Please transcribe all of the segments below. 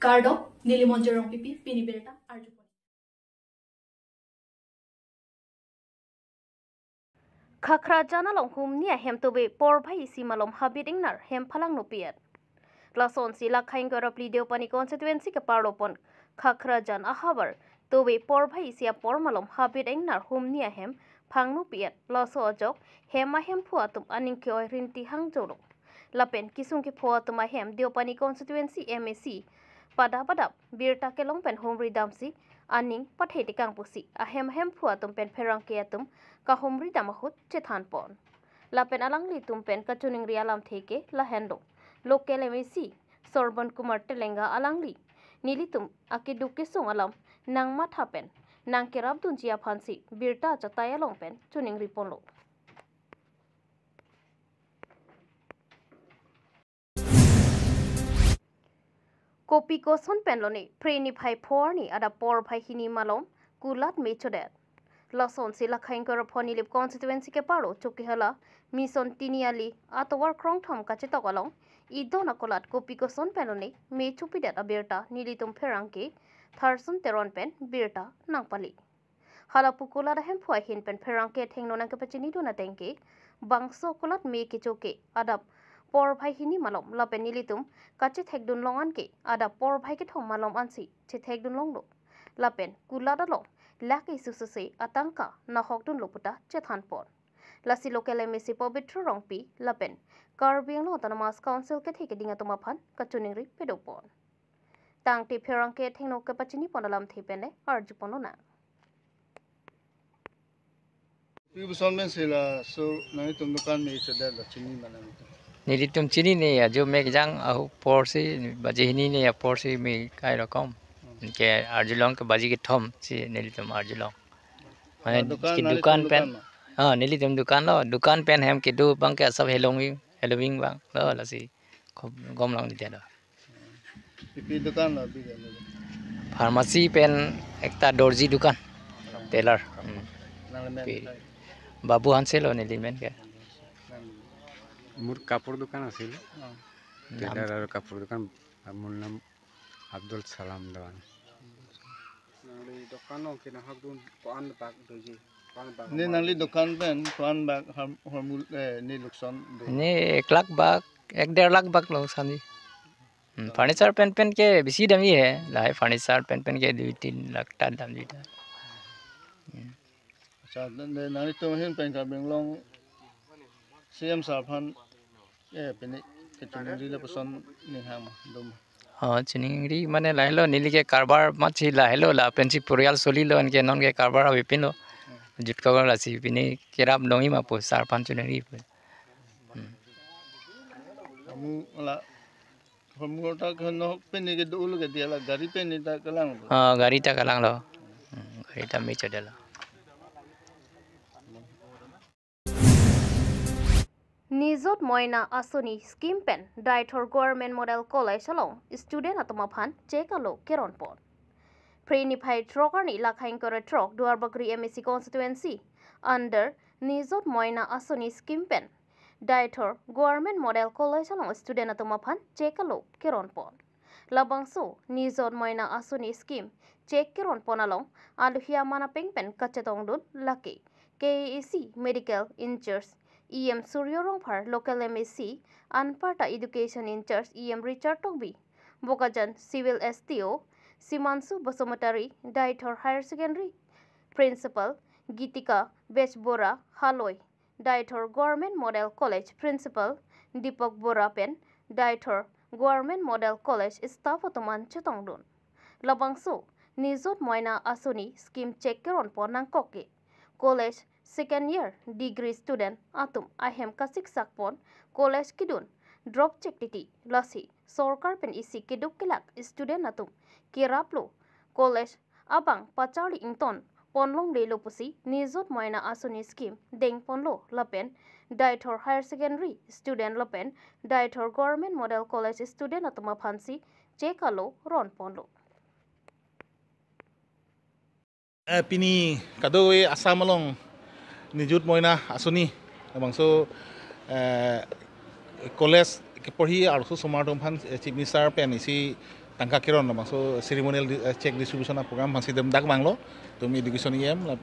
Cardo, Nilimonjerong Pipi, Piniberta, Arjupon. Khakra jana long hum nia hem tobe por bhai si malom habit ingnar hem phalang no piat. Lason si la khain gora plideo pani constituency ke parlopon khakra jan ahabar tobe por bhai sia por malom habit ingnar hum nia hem phang no piat laso ajok hema hem phua tum aning ke oi rinti hang joro. Lapen kisung ke phua tum hem deo pani constituency MAC pada padap birta ke long pen home ridamsi aning pathai tikang pusi ahem hem phua tum pen pherang ke atum ka home ridamahut chethan pon. Lapen alang li tum pen ka chuning rialam theke la hendo. Local MAC Sorban Kumar Telenga alangli nilitum akiduk kisung alam nang mathapen nang kerab dunjia phansi birta chataya longpen chuning riponlo. Kopi ko son penloni preni phai phorni ada por phai hini malom kulat mechodet. Lason sila khain kor phoni lip constituency ke paro chokihala mission tiniali atowar krong thom ka chetokalong idona kolat kopi ko son penloni me chupidat abirta nilitum pherangke tharsun teron pen birta nangpali. Hala pukula da hem phoi hin pen pherangke thengno nang kapachini dona tengke bangso kolat me ke choke adap por bhai hini malom lapen nilitum kache thekdun longan ke ada por bhai ke thom malom ansi che thekdun longlo lapen kulada lo laki sususe atangka na hokdun loputa chethan pon lasi local MAC Pavitra Rongpi lapen Karbiang lo Autonomous Council ke theke dinga tuma phan kachuning ri pedopon tang te pherang ke thengno ke pachini ponalam thepene arjupon na Pibuson men sila so nang itong dukan may sadar la chini mana ito. Nilitum chini ne ya jo mek jang ahu porsi bajehini ne ya porsi me kai rakom ke arjulong ke baji ke thom si nilitum arjulong mane ki dukan pen ha nilitum dukan pen hem ke du bang ke sab helowing bang lo la si gom long dia do Pipi dukan la biga pharmacy pen ekta dorji dukan tailor babu hanselo nilimen ke মোর কাপড় দোকান আছিল টেলার আর কাপড় দোকান মোর নাম আব্দুল সালাম দেওয়ান দোকানও কিনা হাকদুন পান বাগ দজি পান bug ni nangli dukan pen tuan bag hormul ni lukson ni 1 लाख बाग 1.5 लाख बाग लो सानी फर्नीचर पेन के बेसी दामी है लाई फर्नीचर पेन के 2-3 लाख टा दाम दीटा अच्छा nangli to hin pen ka benglong CM sarphan peni ketunri le person ni ham dum हाँ चिनिंगरी माने लाहेलो नीली के कारबार माची लाहेलो ला पेंसी पुरियाल सोलीलो इनके नॉन के कारबार विपिनो जुटका गला सी पिने केराब नोई मा पो सार पांच चिनिंगरी amu la hormul ta khno peni ke dul ke dia la gari peni ta kalang हाँ गाड़ी टा कलांग लो गाड़ी टा में चढ़ेला Nizot Moina Asoni Scheme Pen Daitor Government Model College along student atoma phan chekalo keron pon Prenify Trokarni lakhain kore trok Duarbakri MAC constituency under Nizot Moina Asoni Scheme Pen Daitor Government Model College along student atoma phan chekalo keron pon Labangso Nizot Moina Asoni Scheme check keron pon along aluhia mana pengpen kachetong dun laki KAC Medical Incharge EM Suryo Rongphar Local MAC Anparta Education Incharge EM Richard Togbi Bokajan Civil STO Simansu Basumatari Daitor Higher Secondary Principal Gitika Bechbora Haloi Daitor Government Model College Principal Deepak Bora Pen Daitor Government Model College Staff Otoman Chetongdun Labangso Nizot Moina Asoni Scheme Check Keron Ponang Koke College Second year degree student atum ahem kasik sakpon college kidun drop check titi lasi sorkar pen isi kiduk kilak student atum kiraplo college abang pachari ington ponlong lelo pusi nizot moina asoni scheme deng ponlo lapen Daitor Higher Secondary student lapen Daitor Government Model College student atuma phansi chekalo ron ponlo pini kadoi asamalong Nizot Moina Asoni bangso college ke porhi arso somartom phan chief minister pen isi tangka kiron lo bangso ceremonial check distribution program masih dem dak manglo tum education IM la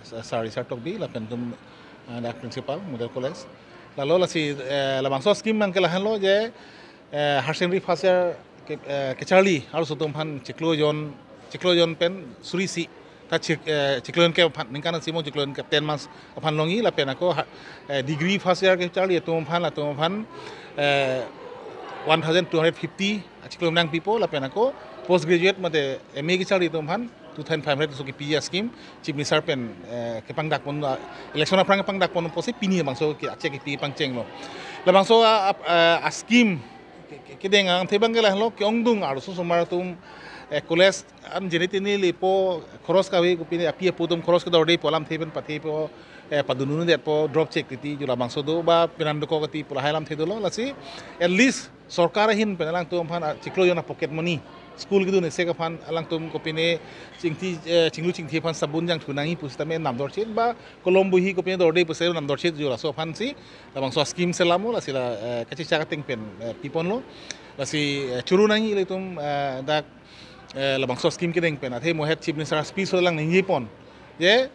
sari sartok bi la pentum dak principal model college lalu la si la bangso scheme mang kelahan lo je Harsendri Faser ke Charlie harus utum pan ciklojon pen surisi ta ciklojon ke pan ningkan simo ciklojon ke 10 months pan longi la pen ako degree Faser ke Charlie utum pan 1250 ciklojon nang people la pen ako postgraduate mate MA ke Charlie utum pan 2500 so ki PIA scheme chief minister pen ke pangdak pon election aprang pangdak pon posi pini bangso ki acek ki pangceng lo la bangso a scheme kideng ang tebang kelah lo kyongdung arso sumaratum college an jenitini lipo cross kawi kupini api putum cross ka dorde polam theben pathe po padununu det po drop check titi jula bangso do ba pinandoko kati pulahailam thedolo lasi at least sarkar hin penalang tum phan chiklo yona pocket money school gidu ne seka phan alang tum kopine chinglu phan sabun jang thunangi pustame nam dorchin ba kolombo hi kopine dorde pusero nam dorchin jula so phan si labang so scheme selamo la sila kachi chakating pen pipon lo lasi churunangi le tum dak labang so scheme kideng pen athe mohet chief minister speech lang ningi pon ye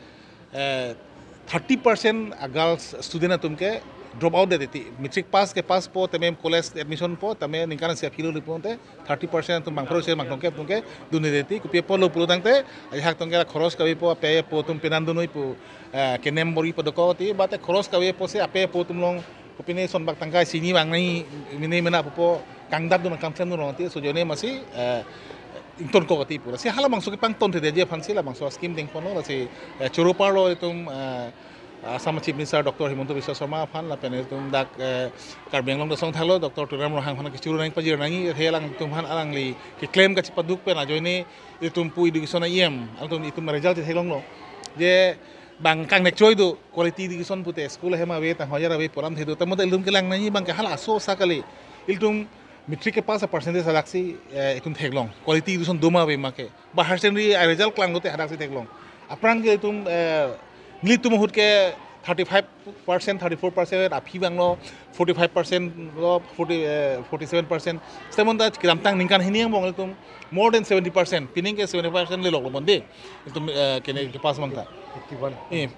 30% girls student tumke drop out deti matric pass ke pass po tame college admission po tame ningkan se philo liponte 30% tum bangpro se mangtongke tumke duni deti kupie polo pulutangte hak tongke khoros kawi po pe po tum penandunoi po kenem bori podokoti bate khoros kawi po se ape po tum long kupine son bak tangkai sini wangnai mine mena po kangdap dun kamsem dun roti so jone masi inton ko kati pura si hala mangso ki pang ton the je phansi la mangso scheme ding pono la si churupar lo tum Assam Chief Minister Dr. Himanta Biswa Sarma phan la pen tum dak Karbenglong da song thalo Dr. Turam Rohang phan ki churu nang pajir nangi helang tum phan alang li ki claim ka chipaduk pen ajoine itum pu education IM altum itum result thelong lo je bang kang nek choi do quality education pute school hema we ta hoyara we poram thedo tamot ilum kelang nangi bang ka hala so sakali iltum metric ke pass percentage alaksi itum theglong quality education doma we make ba harsendri result klang lote hadaksi theglong aprang ge itum Nilitum hut ke 35%, 34%, api bang lo 45% lo 47%. Setelah itu kita tang ningkan ini yang bang itu more than 70%. Pining ke 70% le log lo bonde. Itu kene pas bang ta. 51.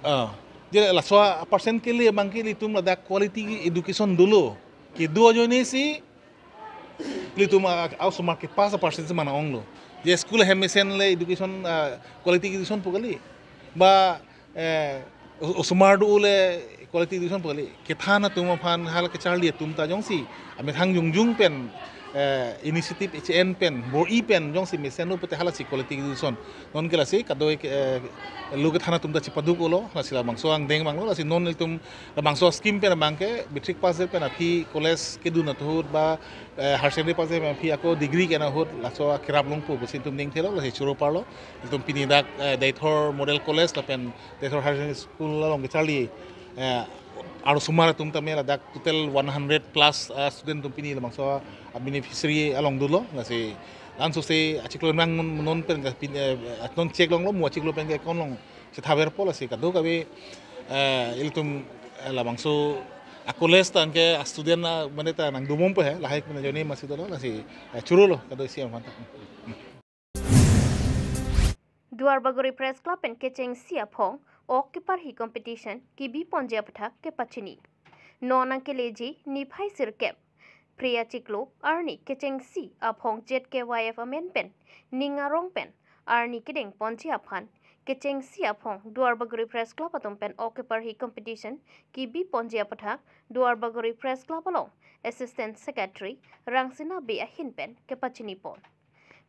Jadi lah soal persen ke le bang ke itu ada quality education dulu. Ke dua jo ni si itu aus market pas persen mana ong lo. Jadi school hemisen le education quality education pukali. Ba Usmar ule quality education poli kethana tum phan hal ke charlie tum ta jongsi ame thang jung pen initiative HN pen bor e pen jongsi mesenu pute hala si quality education non ke lasi kadoi luge thana tum ta chipaduk ulo lasila mangso ang deng manglo lasi non tum mangso scheme pen bangke metric pass pen api college ke duna tuhut ba harsendri pass pen api ako degree ke na hut laso kirap lungpu busin tum ding thelo lasi churo parlo tum pinidak daithor model college la pen daithor harsendri school long ke charlie aru sumara tum tamela dak total 100 plus student tum pini lamang so beneficiary along dulo ngasi lanso se achiklo nang non pen non check long lo mu achiklo pen ke kon long se thaber policy ka do kabe iltum lamang so akoles tan ke student na maneta nang dumom pe lahai kun jone masi dolo nasi churulo ka do siam fanta Duarbagori Press Club and Kecheng Siapong Occupar hi competition ki bi ponja patha ke pachini nonang ke leji niphai sirkep Priya Chiklo Arni Kecheng Si Aphong Jet KYF Amen Pen Ningarong Pen Arni Kideng Ponchi Aphan Kecheng Si Aphong Duarbagori Press Club atom pen Occupar hi competition ki bi ponja patha Duarbagori Press Club along Assistant Secretary Rangsina Be Ahin Pen ke pachini pon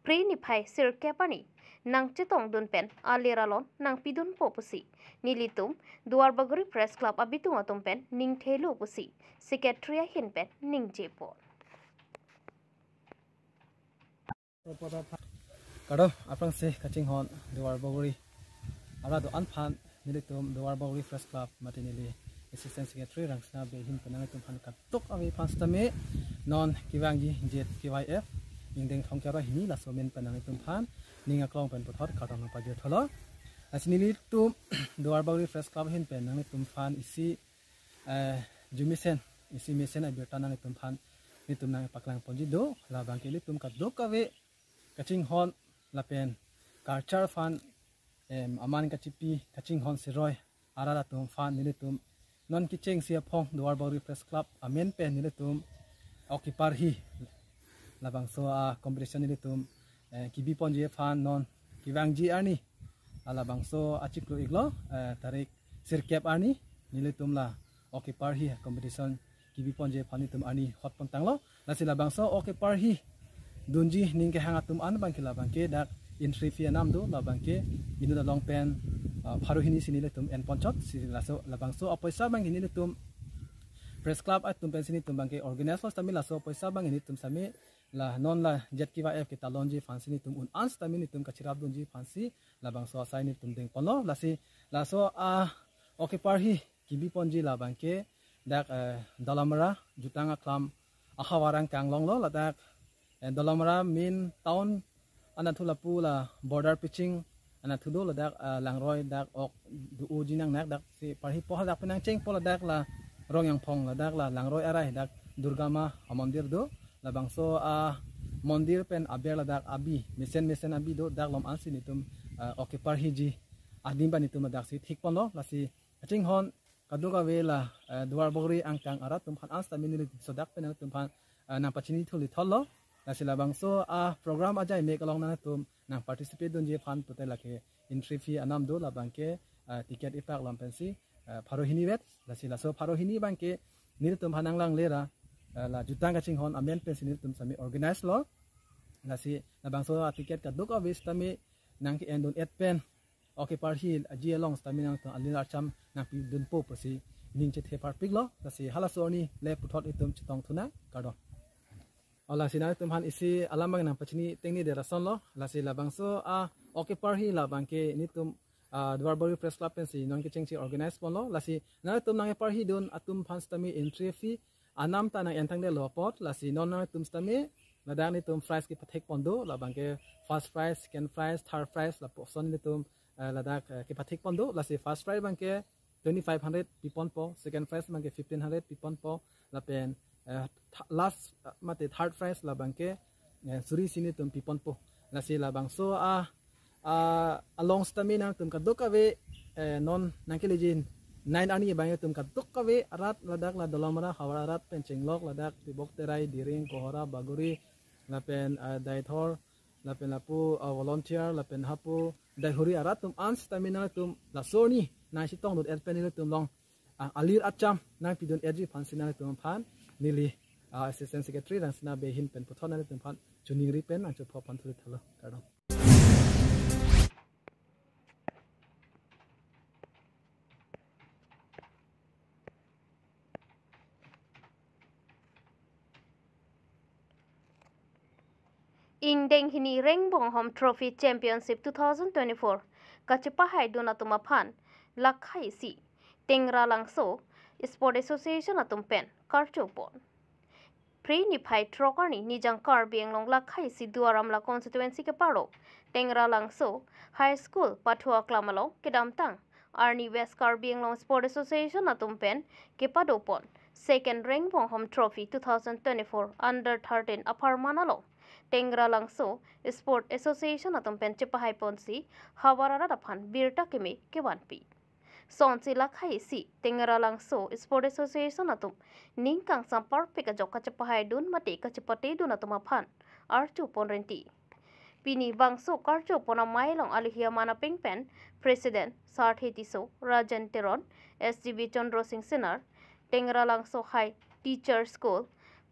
Pri niphai sirkep ani nang cetong dun pen aliralon nang pidun po pusi nilitum Duarbagori Press Club abitung atom pen ning thelu pusi secretary hin pen ning jepo kado apang se kaching hon Duarbagori ara do anphan nilitum Duarbagori Press Club matinili assistant secretary rangsna be hin penang tum phan katok ami phastame non kiwangi jet KYF ingdeng thongkara hini la somen penang tum phan ninga klong pen pothot katang pa je tholo asinili tu Duarbagori Press Club hin pen nang tum phan isi jumisen isi mesen abirta nang tum phan nitum nang paklang ponji do la bangke nitum ka do kawe kaching hon la pen culture fan aman ka chipi kaching hon siroi arara tum fan nitum non kicheng sia phong Duar Bauri Press Club amen pen nitum occupar hi la bang so a competition nitum kibi ponji fan non kiwang ji ani ala bang so achiklo iglo tarik sirkep ani nitum la occupar hi competition kibi ponje phanitum ani hot pontang lo lasila bangso occupar hi dunji ningke hangatum an bangke la bangke dak entry fee nam do la bangke inu da long pen pharu hini sinile tum en ponchot sila so la bangso apoisa bang hini tum press club at tum pensini tum bangke organize lo tamila so poisa bang hini tum sami la non la jet kiwa f kita lonji fansini tum un ans tamini tum kachirab dunji fansi la bangso asai ni tum ding ponlo lasi la so occupar hi kibi ponji la bangke dak dalamara jutanga klam ahawarang kanglong lo ladak dalamara min town anathula pula border pitching anathudo ladak langroi dak ok du ujinang nak dak si parhi poha dak penang cheng pola dak la rong yang phong ladak la langroi arai dak durgama amandir do la bangso mondir pen aber ladak abi mesen abi do dak lom ansi nitum occupar hiji adimba nitum dak si thik pon lo lasi aching hon kaduga vela Duar Bauri angkang arat tumpan ans tamini sodak pen tumpan nang pachini thuli thollo lasila bangso program ajai make along na tum nang participate don je fan putai lakhe entry fee anam do la bangke ticket ipak lampensi pharohini wet lasila so pharohini bangke nil tum hanang lang lera la jutang ka ching hon amen pen sinil tum sami organize lo lasi la bangso ticket ka duka vis tami nang ki endon et pen occupar hi aji along stamina to alin archam na pi dun po pasi ning che the par pik lo lasi halasoni le puthot itum chitong thuna kado ala sina tum han isi alamang na pachini tengni de rason lo lasi labangso occupar hi labangke nitum Duar Bauri Press Club pensi non ke chengchi organize pon lo lasi na tum nang par hi don atum fan stami entry fee anam ta nang entang de lo pot lasi non na tum stami ladang ni tum prize ki pathek pondo labangke first prize second prize third prize la option ni tum ladak ke pathik pondo lasi first prize bangke 2500 pipon po second prize bangke 1500 pipon po la pen last mate third prize la bangke suri sini tum pipon po lasi la bangso along stamina tum kadoka ve non nangkelejin 9 ani bangke tum kadoka ve arat ladak la dalamara hawarat pen chenglok ladak tibok terai diring kohora baguri la pen daithor la pen lapu volunteer la pen hapu daihuri arat tum ans stamina tum la soni na sitong dot pen tum long alir acham na pidon edji fansina tum phan nili assistant secretary dan sina behin pen puthona tum phan juningri pen ang chopho pan thuri thalo karo Ingdeng hini Rengbong Home Trophy Championship 2024 kachipahai donatuma phan lakhai si tengra langso Sport Association atum pen karchopon pre ni phai trokarni nijang kar benglong lakhai si duaram la constituency ke paro tengra langso high school pathua klamalo kedamtang arni west kar benglong Sport Association atum pen ke padopon second Rengbong Home Trophy 2024 under 13 upper manalo Tengra Langso Sport Association atom pen chepahai ponsi hawarara daphan birta keme kewanpi sonsi lakhai si Tengra Langso Sport Association atom ningkang sampar pika joka chepahai dun mate ka chepate dun atom aphan archu ponrenti pini bangso karcho pona mailong alihia mana pengpen president sarthi tiso rajan teron SGB Chandra Singh Senar Tengra Langso High Teacher School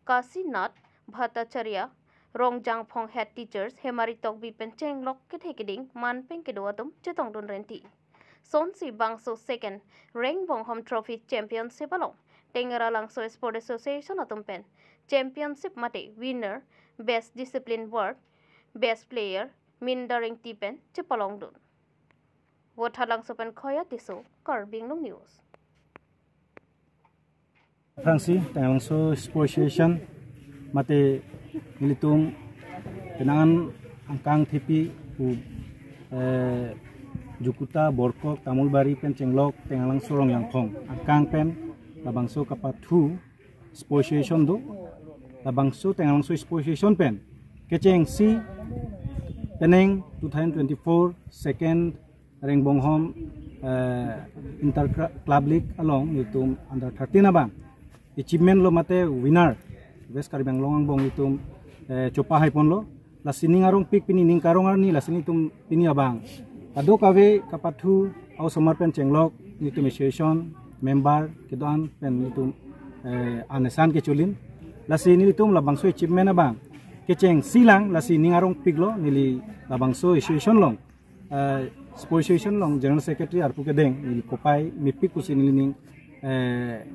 Kasinat Bhattacharya Rongjang Phong Head Teachers Hemari Tok Bi Pencheng Lok Kethekeding Man Peng Kedoatum Chetong Don Renti Sonsi Bangso second Rengbong Home Trophy Championship along Tengara Langso Sport Association atum pen Championship mate winner Best Discipline Work Best Player Mindaring Tipen Chepalong Dun Wotha Langso pen Khoya Tiso Karbing Long News Fransi Langso Sport Association mate nilitum penangan angkang tepi u Jukuta Borkok Tamulbari pen Cenglok Tengalang Sorong yang Phong angkang pen labangso kapatu Sport Association do labangso tengalangso association pen keceng si peneng 2024 second Rengbong Home Inter Club League along itu under 13 abang achievement lo mate winner West Karibang Longang bong itu copa haipon lo la sining arong pik pini ning karong arni la sini tum pini abang ado kawe kapathu au somar pen cenglok itu association member kedoan pen itu anesan ke chulin la sini itu labangso achievement abang keceng silang la sining arong pik lo nili labangso association long Sports Association long General Secretary arpu kedeng nili kopai mipik kusin nili ning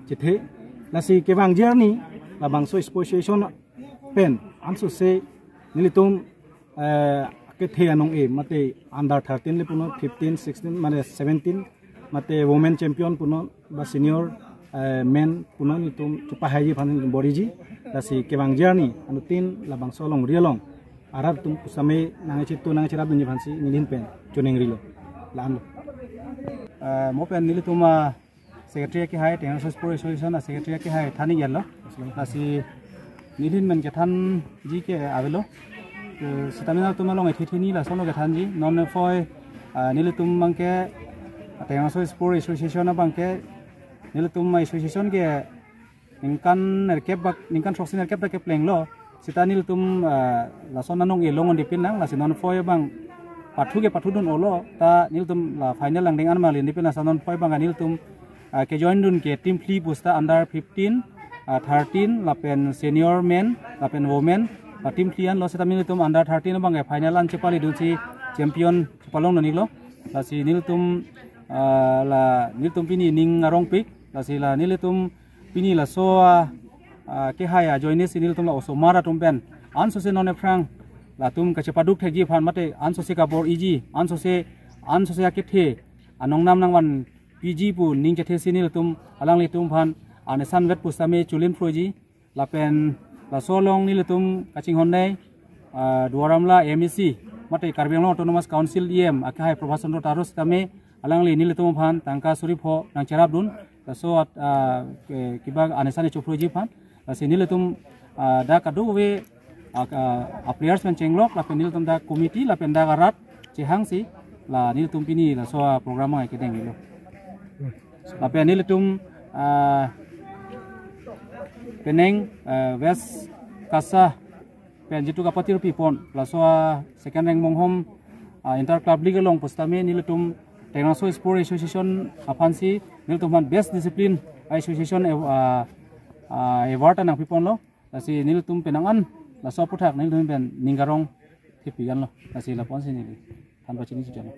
cethe lasi kewang jerni labangso Sports Association pen anso se nili tum kethe anong mate under 13 le puno 15 16 mane 17 mate women champion puno ba senior men puno nitum chupa haji phanin boriji lasi kewang jerni anu tin labangso long rialong Arab tum kusame nang citu nang cerap dunyi phansi nilin pen chuneng rilo lan mo pen nili tuma secretary ke hai teng sports association a secretary ke hai thani yello asi nilin men ke than ji ke avelo sitamina tuma long ethi thini la sono ke than ji non foi nili tum mangke teng sports association a bangke nili tum association ke ningkan erkep bak ningkan soksin erkep ke pleng lo sitanil tum lason nanong elong dipin nang lasin non foi bang pathu ke pathu dun olo ta nil tum la final lang dengan malin dipin lason foi bang nil tum ke join dun ke team fli pusta under 15 13 lapen senior men lapen women team flian lo sitamil tum under 13 bang ke final an chepali dun si champion chepalong no nilo lasi nil tum la nil tum pini ning arong pik lasi la nil tum pini la so ke haya join sinil tum la osomara tumpen anso se none frang la tum ka chepaduk thegi phan mate anso se ka bor iji anso se ke the anong nam nang wan pg pu ning che the sinil tum alang le tum phan anesan vet pu same chulin froji la pen la solong nil tum kaching hondai duaram la mec mate Karbiang Autonomous Council em akai profession ro tarus tame alang le nil tum phan tangka surip ho nang cherap dun so kiba anesan e chufroji phan sinil tum da kadu we players men cenglok la penil tum da committee la penda garat cehang si la nil tum pini la so program ai kedeng lo la penil tum peneng west kasa pen jitu kapatir pipon la so second rank monghom inter club league long postame nil tum Tengaso Sport Association apansi nil tum best discipline association award nang pipon lo lasi nil tum penangan la so puthak nil tum pen ningarong thipigan lo lasi la pon sini han bachini chano